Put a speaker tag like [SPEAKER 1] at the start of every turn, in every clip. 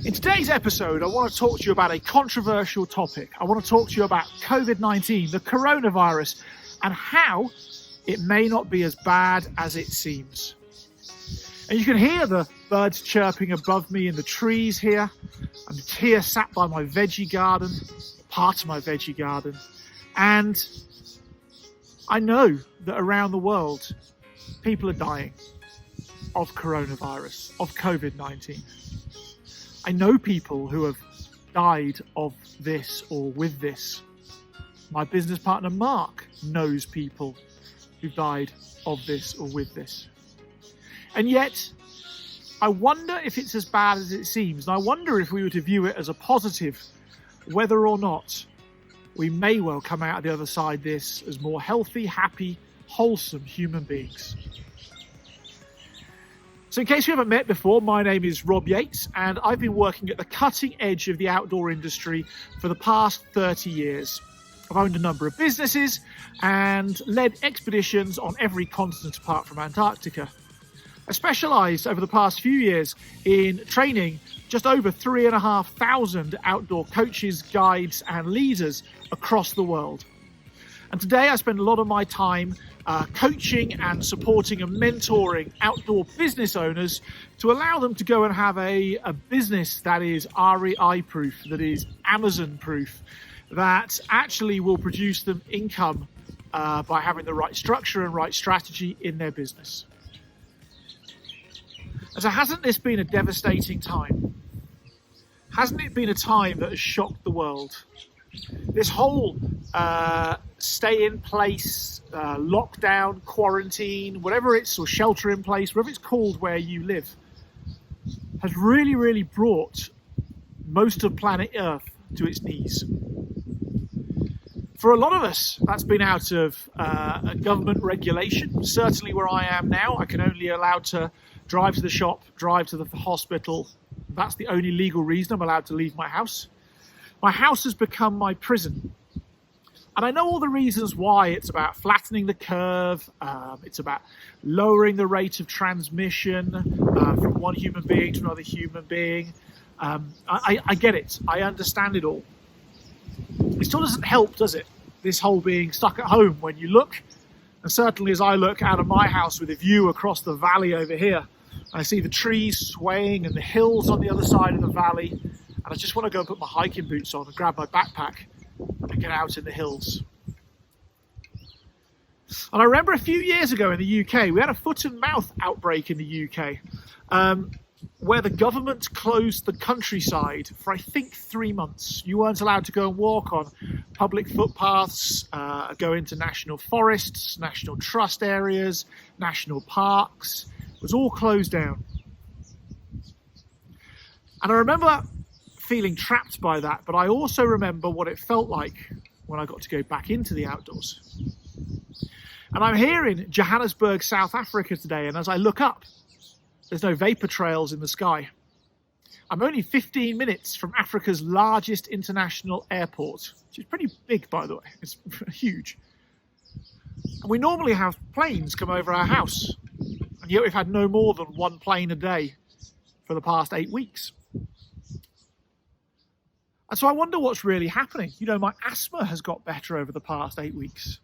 [SPEAKER 1] In today's episode, I want to talk to you about a controversial topic. I want to talk to you about COVID-19, the coronavirus, and how it may not be as bad as it seems. And you can hear the birds chirping above me in the trees here. I'm here sat by my veggie garden, part of my veggie garden, and I know that around the world, people are dying of coronavirus, of COVID-19. I know people who have died of this or with this. My business partner, Mark, knows people who died of this or with this. And yet, I wonder if it's as bad as it seems. And I wonder if we were to view it as a positive, whether or not we may well come out of the other side of this as more healthy, happy, wholesome human beings. So in case you haven't met before, my name is Rob Yates, and I've been working at the cutting edge of the outdoor industry for the past 30 years. I've owned a number of businesses and led expeditions on every continent apart from Antarctica. I specialised over the past few years in training just over 3,500 outdoor coaches, guides and leaders across the world. And today I spend a lot of my time coaching and supporting and mentoring outdoor business owners to allow them to go and have a business that is REI proof, that is Amazon proof, that actually will produce them income by having the right structure and right strategy in their business. And so hasn't this been a devastating time? Hasn't it been a time that has shocked the world? This whole stay in place, lockdown, quarantine, whatever it's, or shelter in place, whatever it's called where you live, has really brought most of planet Earth to its knees. For a lot of us, that's been out of a government regulation. Certainly where I am now, I can only allowed to drive to the shop, drive to the hospital. That's the only legal reason I'm allowed to leave my house. My house has become my prison. And I know all the reasons why. It's about flattening the curve. It's about lowering the rate of transmission from one human being to another human being. I get it. I understand it all. It still doesn't help, does it? This whole being stuck at home when you look. And certainly as I look out of my house with a view across the valley over here, I see the trees swaying and the hills on the other side of the valley. And I just want to go and put my hiking boots on and grab my backpack and get out in the hills. And I remember a few years ago in the UK, we had a foot and mouth outbreak in the UK, where the government closed the countryside for, I think, 3 months. You weren't allowed to go and walk on public footpaths, go into national forests, national trust areas, national parks. It was all closed down. And I remember feeling trapped by that, but I also remember what it felt like when I got to go back into the outdoors. And I'm here in Johannesburg, South Africa today, and as I look up, there's no vapor trails in the sky. I'm only 15 minutes from Africa's largest international airport, which is pretty big, by the way. It's huge. And we normally have planes come over our house, and yet we've had no more than one plane a day for the past 8 weeks. And so I wonder what's really happening. You know, my asthma has got better over the past 8 weeks.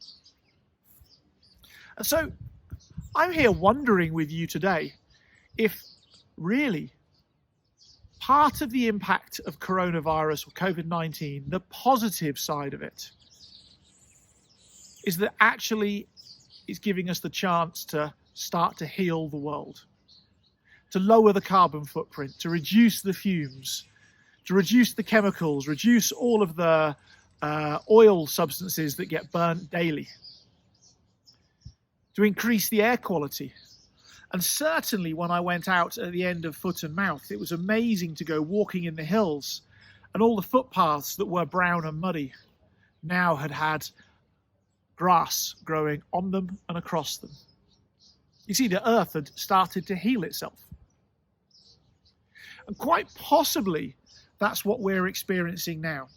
[SPEAKER 1] And so I'm here wondering with you today if really part of the impact of coronavirus or COVID-19, the positive side of it, is that actually it's giving us the chance to start to heal the world, to lower the carbon footprint, to reduce the fumes, to reduce the chemicals, reduce all of the oil substances that get burnt daily, to increase the air quality. And certainly when I went out at the end of Foot and Mouth, it was amazing to go walking in the hills, and all the footpaths that were brown and muddy now had grass growing on them and across them. You see, the earth had started to heal itself. And quite possibly, that's what we're experiencing now.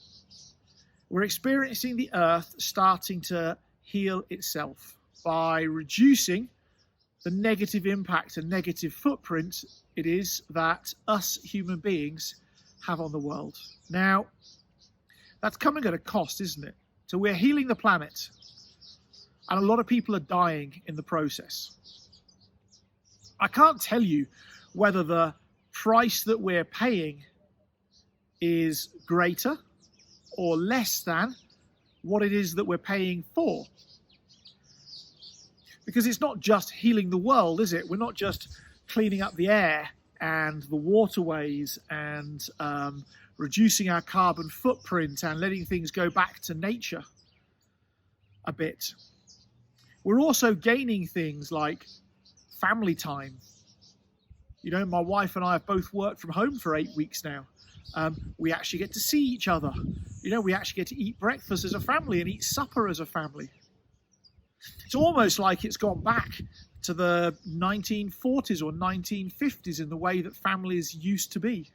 [SPEAKER 1] We're experiencing the earth starting to heal itself by reducing the negative impact and negative footprint it is that us human beings have on the world. Now, that's coming at a cost, isn't it? So we're healing the planet, and a lot of people are dying in the process. I can't tell you whether the price that we're paying is greater or less than what it is that we're paying for. Because it's not just healing the world, is it? We're not just cleaning up the air and the waterways and reducing our carbon footprint and letting things go back to nature a bit. We're also gaining things like family time. You know, my wife and I have both worked from home for 8 weeks now. We actually get to see each other. You know, we actually get to eat breakfast as a family and eat supper as a family. It's almost like it's gone back to the 1940s or 1950s in the way that families used to be.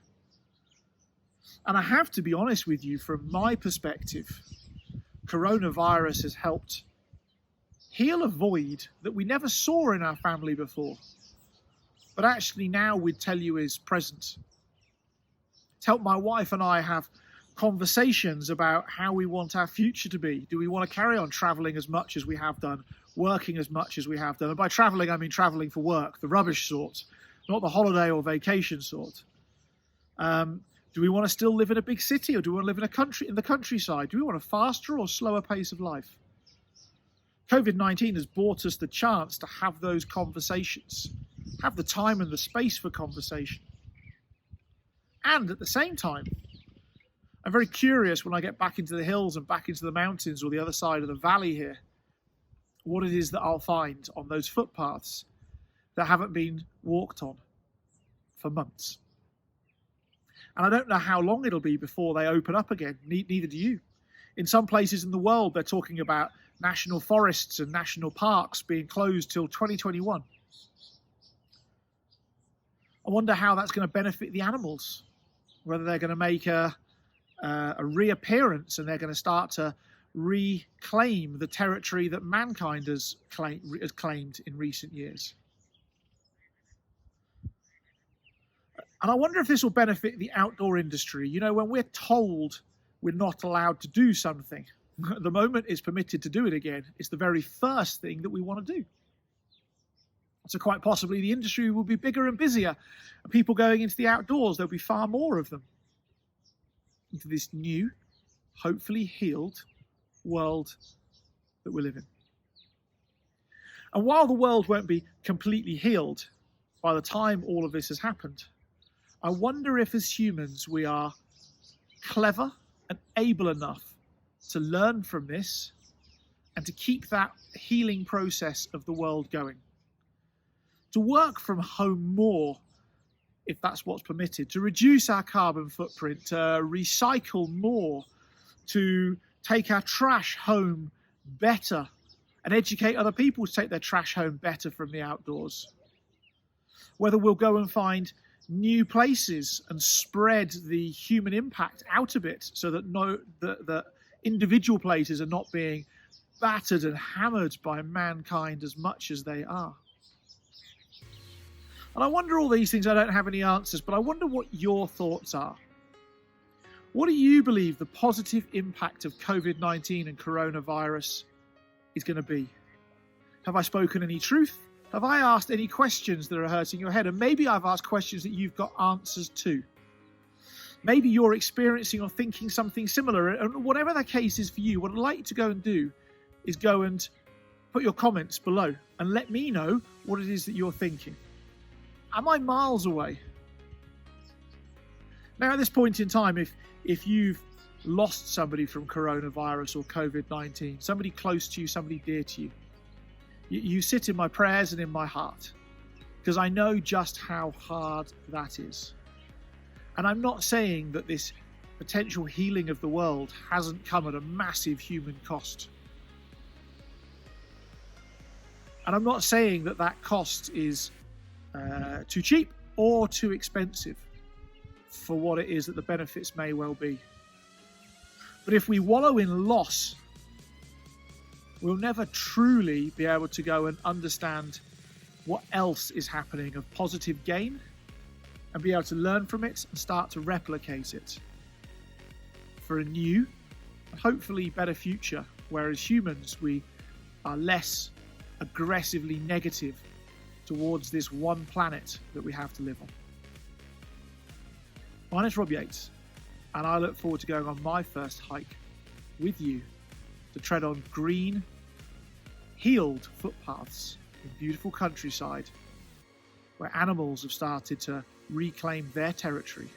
[SPEAKER 1] And I have to be honest with you, from my perspective, coronavirus has helped heal a void that we never saw in our family before, but actually now we'd tell you is present. It's helped my wife and I have conversations about how we want our future to be. Do we want to carry on traveling as much as we have done, working as much as we have done? And by traveling, I mean traveling for work, the rubbish sort, not the holiday or vacation sort. Do we want to still live in a big city, or do we want to live in the countryside? Do we want a faster or slower pace of life? COVID-19 has brought us the chance to have those conversations, have the time and the space for conversation. And at the same time, I'm very curious when I get back into the hills and back into the mountains or the other side of the valley here, what it is that I'll find on those footpaths that haven't been walked on for months. And I don't know how long it'll be before they open up again. Neither do you. In some places in the world, they're talking about national forests and national parks being closed till 2021. I wonder how that's going to benefit the animals, whether they're going to make a reappearance and they're going to start to reclaim the territory that mankind has claimed in recent years. And I wonder if this will benefit the outdoor industry. You know, when we're told we're not allowed to do something, the moment it's permitted to do it again, it's the very first thing that we want to do. So quite possibly the industry will be bigger and busier, and people going into the outdoors, there'll be far more of them, into this new, hopefully healed world that we live in. And while the world won't be completely healed by the time all of this has happened, I wonder if as humans we are clever and able enough to learn from this and to keep that healing process of the world going. To work from home more, if that's what's permitted, to reduce our carbon footprint, to recycle more, to take our trash home better and educate other people to take their trash home better from the outdoors. Whether we'll go and find new places and spread the human impact out a bit so that the individual places are not being battered and hammered by mankind as much as they are. And I wonder all these things, I don't have any answers, but I wonder what your thoughts are. What do you believe the positive impact of COVID-19 and coronavirus is going to be? Have I spoken any truth? Have I asked any questions that are hurting your head? And maybe I've asked questions that you've got answers to. Maybe you're experiencing or thinking something similar. And whatever the case is for you, what I'd like you to go and do is go and put your comments below and let me know what it is that you're thinking. Am I miles away? Now, at this point in time, if you've lost somebody from coronavirus or COVID-19, somebody close to you, somebody dear to you, you sit in my prayers and in my heart, because I know just how hard that is. And I'm not saying that this potential healing of the world hasn't come at a massive human cost. And I'm not saying that that cost is too cheap or too expensive for what it is that the benefits may well be. But if we wallow in loss, we'll never truly be able to go and understand what else is happening of positive gain and be able to learn from it and start to replicate it for a new and hopefully better future, where as humans we are less aggressively negative towards this one planet that we have to live on. My name's Rob Yates, and I look forward to going on my first hike with you to tread on green, healed footpaths in beautiful countryside where animals have started to reclaim their territory.